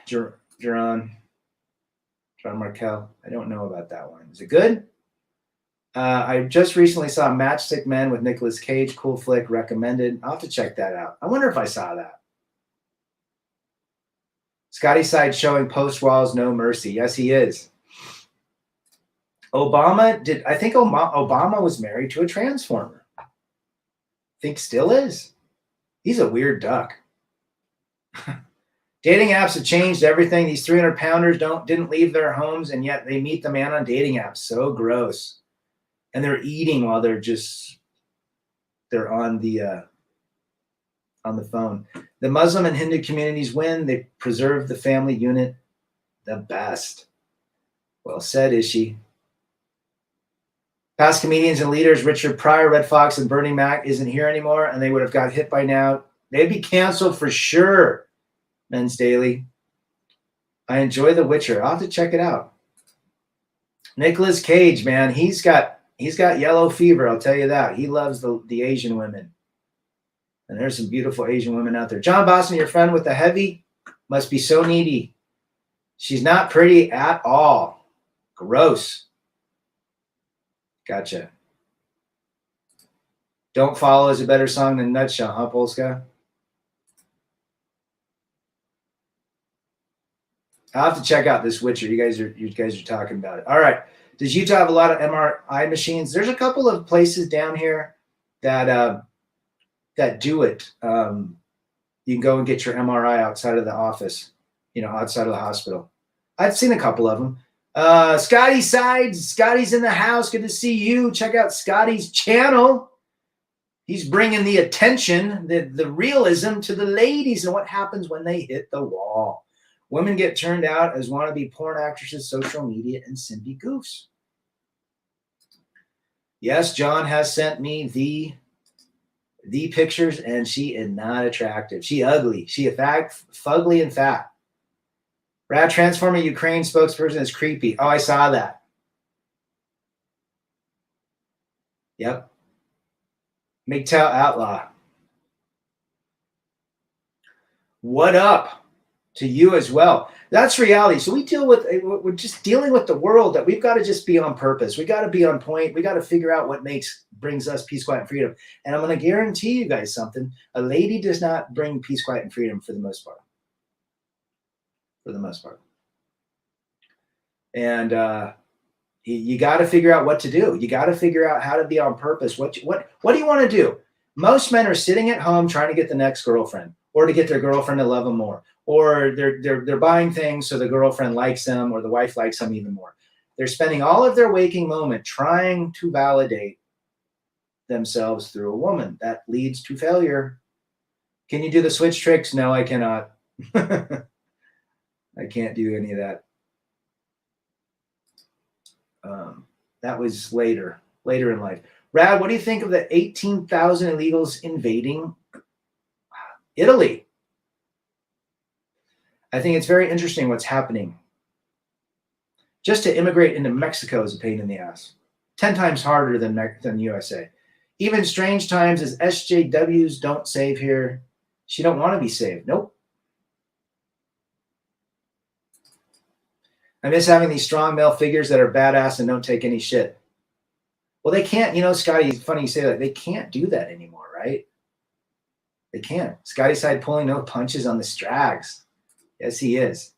Jerron. John Markel. I don't know about that one. Is it good? I just recently saw Matchstick Men with Nicolas Cage. Cool flick, recommended. I'll have to check that out. I wonder if I saw that. Scotty Side showing post walls no mercy. Yes, he is. Obama did. I think Obama was married to a transformer. I think still is. He's a weird duck. Dating apps have changed everything. These 300-pounders didn't leave their homes, and yet they meet the man on dating apps. So gross. And they're eating while they're on the phone. The Muslim and Hindu communities win. They preserve the family unit the best. Well said, Ishi. Past comedians and leaders, Richard Pryor, Red Fox, and Bernie Mac isn't here anymore, and they would have got hit by now. They'd be canceled for sure. Men's Daily. I enjoy The Witcher. I'll have to check it out. Nicolas Cage, man, he's got yellow fever, I'll tell you that. He loves the Asian women. And there's some beautiful Asian women out there. John Boston, your friend with the heavy, must be so needy. She's not pretty at all. Gross. Gotcha. Don't Follow is a better song than Nutshell, huh, Polska? I'll have to check out this Witcher. You guys are talking about it. All right. Does Utah have a lot of MRI machines? There's a couple of places down here that do it. You can go and get your MRI outside of the office, outside of the hospital. I've seen a couple of them. Scotty Sides, Scotty's in the house. Good to see you. Check out Scotty's channel. He's bringing the attention, the realism to the ladies and what happens when they hit the wall. Women get turned out as wannabe porn actresses, social media, and simpy goofs. Yes, John has sent me the pictures, and she is not attractive. She ugly. She fugly and fat. Rad Transformer Ukraine spokesperson is creepy. Oh, I saw that. Yep. MGTOW Outlaw. What up to you as well? That's reality. So we're just dealing with the world that we've got to just be on purpose. We got to be on point. We got to figure out what brings us peace, quiet, and freedom. And I'm going to guarantee you guys something. A lady does not bring peace, quiet, and freedom for the most part. For the most part. And you got to figure out what to do. You got to figure out how to be on purpose. What do you want to do? Most men are sitting at home trying to get the next girlfriend, or to get their girlfriend to love them more, or they're buying things so the girlfriend likes them, or the wife likes them even more. They're spending all of their waking moment trying to validate themselves through a woman. That leads to failure. Can you do the switch tricks? No, I cannot. I can't do any of that. That was later in life. Rad, what do you think of the 18,000 illegals invading Italy? I think it's very interesting what's happening. Just to immigrate into Mexico is a pain in the ass. 10 times harder than USA. Even strange times as SJWs don't save here. She don't want to be saved. Nope. I miss having these strong male figures that are badass and don't take any shit. Well, they can't, Scotty, it's funny you say that. They can't do that anymore, right? They can't. Scotty Side pulling no punches on the Strags. Yes, he is.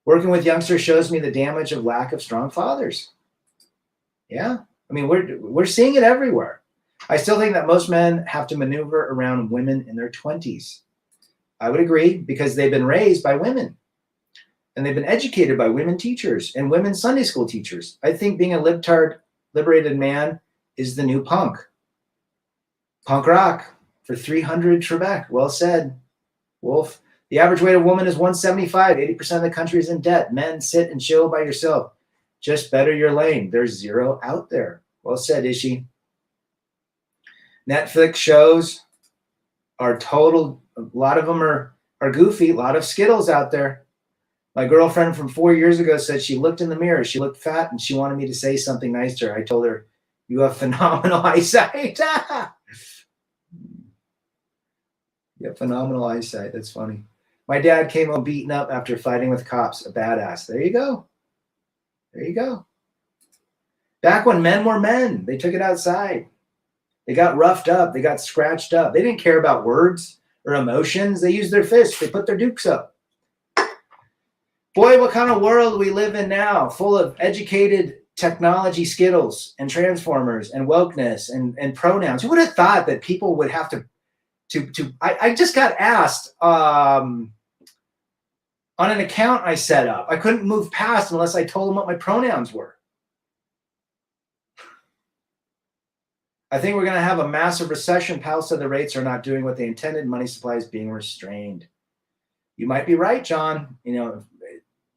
Working with youngsters shows me the damage of lack of strong fathers. Yeah. I mean, we're seeing it everywhere. I still think that most men have to maneuver around women in their 20s. I would agree, because they've been raised by women. And they've been educated by women teachers and women Sunday school teachers. I think being a libtard, liberated man is the new punk. Punk rock for 300 Trebek. Well said, Wolf. The average weight of woman is 175. 80% of the country is in debt. Men, sit and chill by yourself. Just better your lane. There's zero out there. Well said, Ishi. Netflix shows are total. A lot of them are goofy. A lot of Skittles out there. My girlfriend from 4 years ago said she looked in the mirror. She looked fat, and she wanted me to say something nice to her. I told her, "You have phenomenal eyesight." You have phenomenal eyesight. That's funny. My dad came home beaten up after fighting with cops. A badass. There you go. There you go. Back when men were men, they took it outside. They got roughed up. They got scratched up. They didn't care about words or emotions. They used their fists. They put their dukes up. Boy, what kind of world we live in now, full of educated technology skittles and transformers and wokeness and pronouns. Who would have thought that people would have to I just got asked on an account I set up. I couldn't move past unless I told them what my pronouns were. I think we're going to have a massive recession. Powell said the rates are not doing what they intended. Money supply is being restrained. You might be right, John. You know,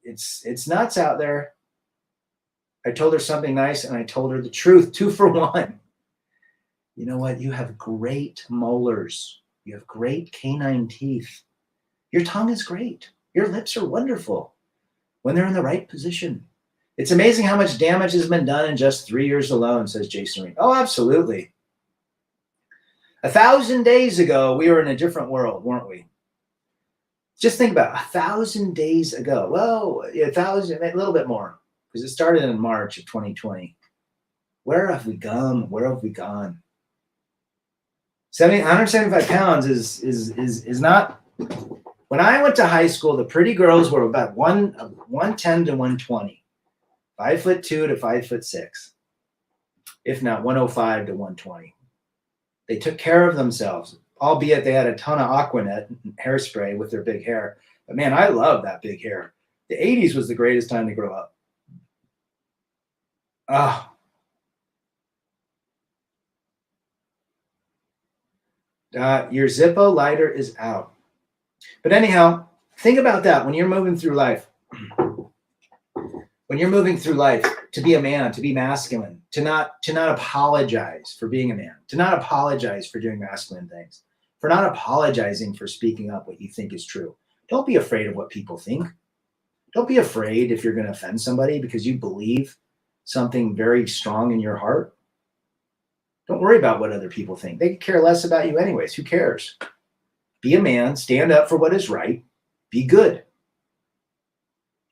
it's nuts out there. I told her something nice and I told her the truth. 2 for 1. You know what? You have great molars. You have great canine teeth. Your tongue is great. Your lips are wonderful when they're in the right position. It's amazing how much damage has been done in just 3 years alone, says Jason Reed. Oh, absolutely. 1,000 days ago, we were in a different world, weren't we? Just think about it. 1,000 days ago. Well, 1,000, a little bit more, because it started in March of 2020. Where have we gone? Where have we gone? 175 pounds is not. When I went to high school, the pretty girls were about 110 to 120, 5'2" to 5'6", if not 105 to 120. They took care of themselves, albeit they had a ton of Aquanet hairspray with their big hair. But man, I love that big hair. The 80s was the greatest time to grow up. Oh. Your Zippo lighter is out. But anyhow, think about that when you're moving through life. When you're moving through life, to be a man, to be masculine, to not apologize for being a man, to not apologize for doing masculine things, for not apologizing for speaking up what you think is true. Don't be afraid of what people think. Don't be afraid if you're going to offend somebody because you believe something very strong in your heart. Don't worry about what other people think. They care less about you anyways. Who cares? Be a man. Stand up for what is right. Be good.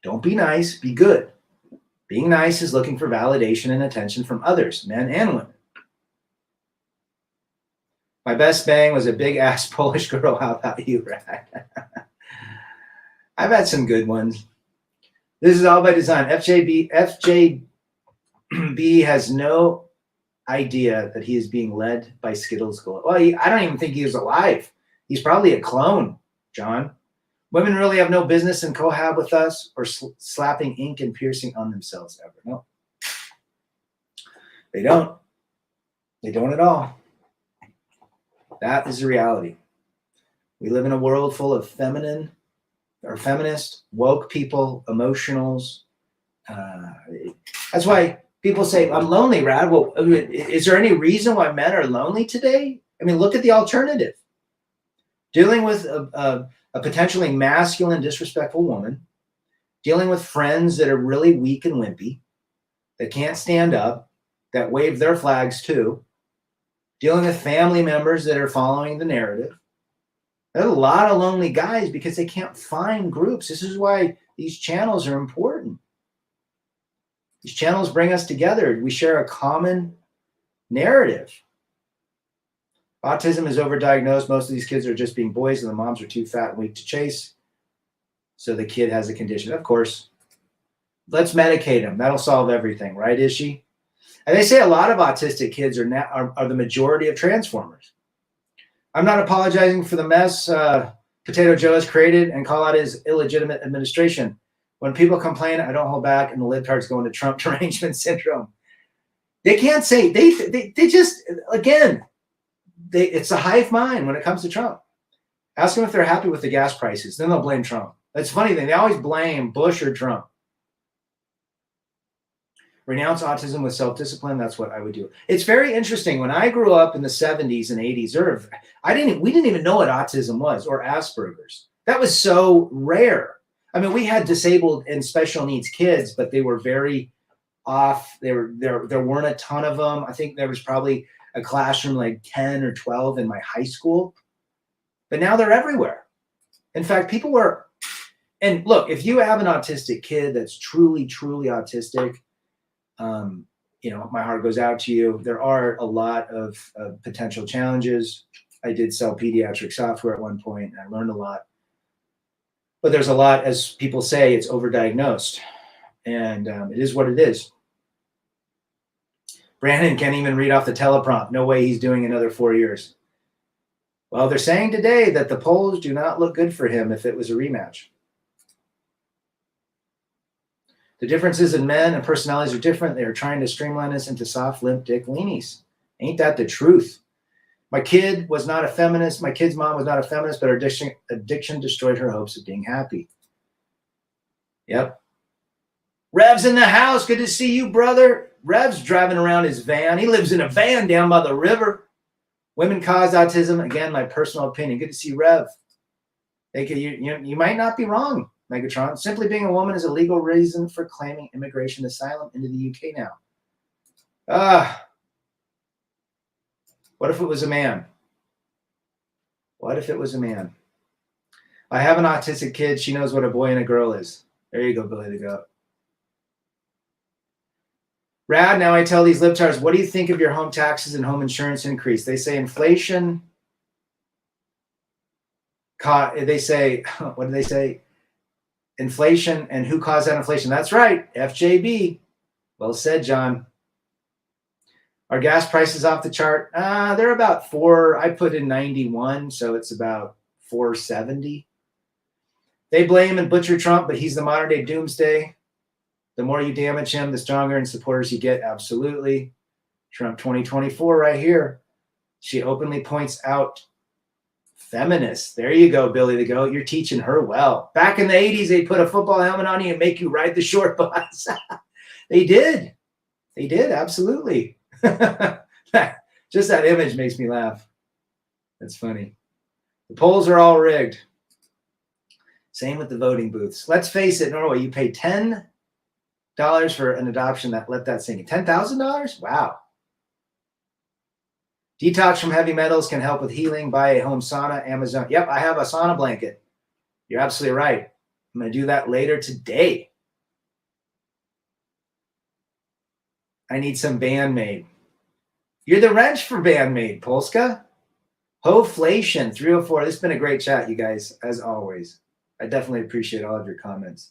Don't be nice. Be good. Being nice is looking for validation and attention from others, men and women. My best bang was a big-ass Polish girl. How about you, Rad? I've had some good ones. This is all by design. FJB has no idea that he is being led by Skittles Gold. Well, I don't even think he is alive. He's probably a clone, John. Women really have no business in cohab with us or slapping ink and piercing on themselves ever. No. They don't. They don't at all. That is the reality. We live in a world full of feminine or feminist, woke people, emotionals. That's why people say, I'm lonely, Rad. Well, is there any reason why men are lonely today? I mean, look at the alternative. Dealing with a potentially masculine, disrespectful woman, dealing with friends that are really weak and wimpy, that can't stand up, that wave their flags too, dealing with family members that are following the narrative. There's a lot of lonely guys because they can't find groups. This is why these channels are important. These channels bring us together. We share a common narrative. Autism is overdiagnosed. Most of these kids are just being boys and the moms are too fat and weak to chase. So the kid has a condition. Of course, let's medicate him. That'll solve everything, right, Ishi? And they say a lot of autistic kids are the majority of transformers. I'm not apologizing for the mess Potato Joe has created and call out his illegitimate administration. When people complain, I don't hold back, and the libtards go into Trump derangement syndrome. They can't say, they just, again, it's a hive mind when it comes to Trump. Ask them if they're happy with the gas prices. Then they'll blame Trump. That's a funny thing. They always blame Bush or Trump. Renounce autism with self-discipline. That's what I would do. It's very interesting. When I grew up in the 70s and 80s, we didn't even know what autism was or Asperger's. That was so rare. I mean, we had disabled and special needs kids, but they were very off. There weren't a ton of them. I think there was probably a classroom like 10 or 12 in my high school. But now they're everywhere. In fact, people were, and look, if you have an autistic kid that's truly, truly autistic, my heart goes out to you. There are a lot of potential challenges. I did sell pediatric software at one point, and I learned a lot. But there's a lot, as people say, it's overdiagnosed. And it is what it is. Brandon can't even read off the teleprompt. No way he's doing another 4 years. Well, they're saying today that the polls do not look good for him if it was a rematch. The differences in men and personalities are different. They are trying to streamline us into soft, limp dick weenies. Ain't that the truth? My kid was not a feminist. My kid's mom was not a feminist, but her addiction destroyed her hopes of being happy. Yep. Rev's in the house. Good to see you, brother. Rev's driving around his van. He lives in a van down by the river. Women cause autism. Again, my personal opinion. Good to see Rev. You might not be wrong, Megatron. Simply being a woman is a legal reason for claiming immigration asylum into the UK now. What if it was a man? What if it was a man? I have an autistic kid. She knows what a boy and a girl is. There you go, Billy the Goat. Rad, now I tell these libtards, what do you think of your home taxes and home insurance increase? They say inflation. They say, what do they say? Inflation, and who caused that inflation? That's right, FJB. Well said, John. Are gas prices off the chart? They're about I put in 91, so it's about 470. They blame and butcher Trump, but he's the modern day doomsday. The more you damage him, the stronger and supporters you get. Absolutely. Trump 2024 right here. She openly points out feminists. There you go, Billy the Goat. You're teaching her well. Back in the 80s, they put a football helmet on you and make you ride the short bus. They did. They did, absolutely. Just that image makes me laugh. That's funny. The polls are all rigged. Same with the voting booths. Let's face it, Norway, you pay $10 for an adoption. Let that sink in. $10,000? Wow. Detox from heavy metals can help with healing. Buy a home sauna, Amazon. Yep, I have a sauna blanket. You're absolutely right. I'm going to do that later today. I need some Bandmade. You're the wrench for Bandmade, Polska. Hoflation 304. This has been a great chat, you guys, as always. I definitely appreciate all of your comments.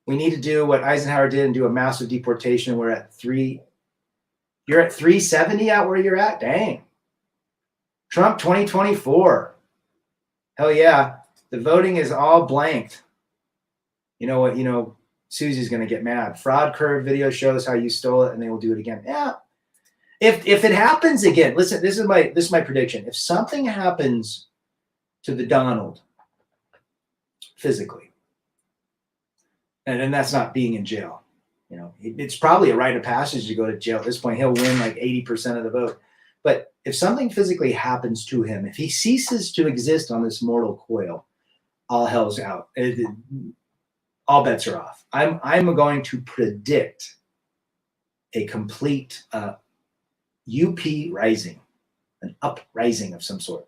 We need to do what Eisenhower did and do a massive deportation. We're at You're at 370 out where you're at? Dang. Trump 2024. Hell yeah. The voting is all blanked. You know what? Susie's going to get mad. Fraud curve video shows how you stole it and they will do it again. Yeah. If it happens again, listen, this is my prediction. If something happens to the Donald physically, and that's not being in jail, it's probably a rite of passage to go to jail at this point. He'll win like 80% of the vote. But if something physically happens to him, if he ceases to exist on this mortal coil, all hell's out. All bets are off. I'm going to predict a complete UP rising, an uprising of some sort.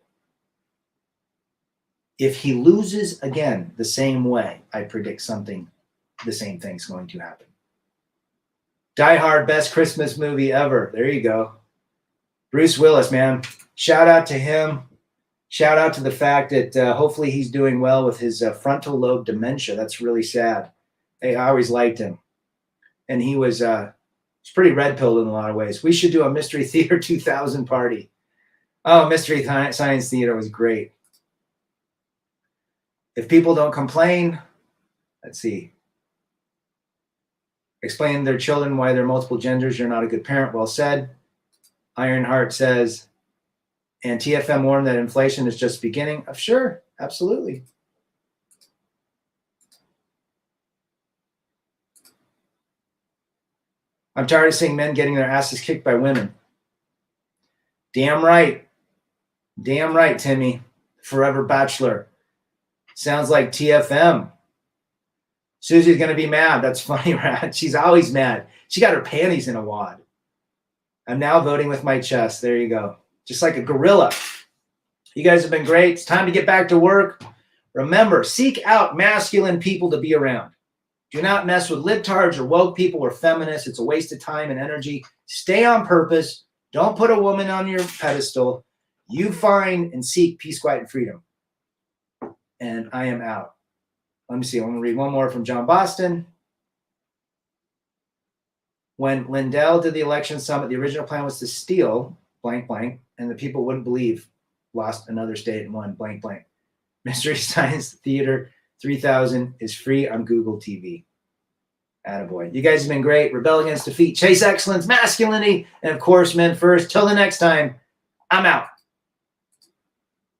If he loses again the same way, I predict the same thing's going to happen. Die Hard, best Christmas movie ever. There you go. Bruce Willis, man. Shout out to him. Shout out to the fact that hopefully he's doing well with his frontal lobe dementia. That's really sad. Hey, I always liked him. And he was pretty red-pilled in a lot of ways. We should do a Mystery Theater 2000 party. Oh, Mystery Science Theater was great. If people don't complain, let's see. Explain their children why they're multiple genders. You're not a good parent. Well said. Ironheart says, and TFM warned that inflation is just beginning. Sure, absolutely. I'm tired of seeing men getting their asses kicked by women. Damn right. Damn right, Timmy. Forever Bachelor. Sounds like TFM. Susie's going to be mad. That's funny, Rat. She's always mad. She got her panties in a wad. I'm now voting with my chest. There you go. Just like a gorilla. You guys have been great. It's time to get back to work. Remember, seek out masculine people to be around. Do not mess with libtards or woke people or feminists. It's a waste of time and energy. Stay on purpose. Don't put a woman on your pedestal. You find and seek peace, quiet, and freedom. And I am out. Let me see. I'm going to read one more from John Boston. When Lindell did the election summit, the original plan was to steal blank, blank, and the people wouldn't believe. Lost another state and won blank, blank. Mystery Science Theater 3000 is free on Google TV. Attaboy. You guys have been great. Rebel against defeat. Chase excellence, masculinity, and of course, men first. Till the next time, I'm out.